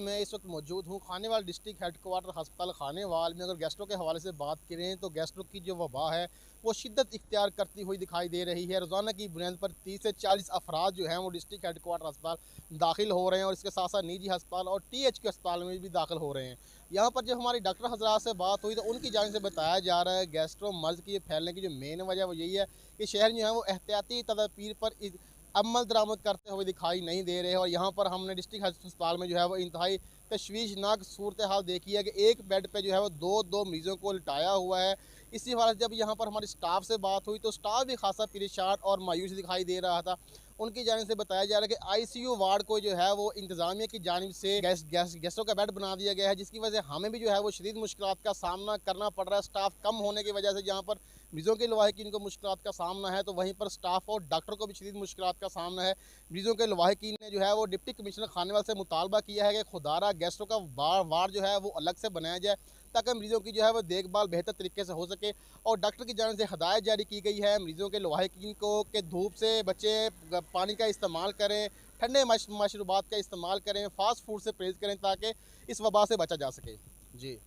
मैं इस वक्त मौजूद हूँ खानेवाल डिस्ट्रिक्ट हेडक्वार्टर अस्पताल खानेवाल में। अगर गैस्ट्रो के हवाले से बात करें तो गैस्ट्रो की जो वबा है वो शिद्दत इख्तियार करती हुई दिखाई दे रही है। रोज़ाना की बुनियाद पर 30 से 40 अफराद जो हैं वो डिस्ट्रिक्ट हेडक्वार्टर अस्पताल दाखिल हो रहे हैं और इसके साथ साथ निजी अस्पताल और TH के अस्पताल में भी दाखिल हो रहे हैं। यहाँ पर जब हमारी डॉक्टर हजरात से बात हुई तो उनकी जानिब से बताया जा रहा है गैस्ट्रो मर्ज़ की फैलने की जो मेन वजह वो यही है कि शहर जो है वो एहतियाती तदाबीर पर अमल दरामद करते हुए दिखाई नहीं दे रहे हैं। और यहाँ पर हमने डिस्ट्रिक्ट अस्पताल में जो है वो इंतहाई तशवीशनाक सूरत हाल देखी है कि एक बेड पे जो है वो दो मरीज़ों को लिटाया हुआ है। इसी हालत जब यहाँ पर हमारे स्टाफ से बात हुई तो स्टाफ भी खासा परेशान और मायूस दिखाई दे रहा था। उनकी जानिब से बताया जा रहा है कि ICU वार्ड को जो है वो इंतज़ामिया की जानिब से गैसों का बेड बना दिया गया है, जिसकी वजह से हमें भी जो है वो शदीद मुश्किलात का सामना करना पड़ रहा है। स्टाफ कम होने की वजह से जहाँ पर मरीज़ों के लवाहिकीन को मुश्किलात का सामना है तो वहीं पर स्टाफ और डॉक्टर को भी शदीद मुश्किलात का सामना है। मरीज़ों के लवाहिकीन ने जो है वो डिप्टी कमिश्नर खानेवाल से मुतालबा किया है कि खुदारा गैस्ट्रो का वार्ड जो है वो अलग से बनाया जाए ताकि मरीज़ों की जो है वो देखभाल बेहतर तरीके से हो सके। और डॉक्टर की जानिब से हदायत जारी की गई है मरीज़ों के लवाहिकीन को कि धूप से बचे, पानी का इस्तेमाल करें, ठंडे मशरूबात का इस्तेमाल करें, फ़ास्ट फूड से परहेज़ करें ताकि इस वबा से बचा जा सके। जी।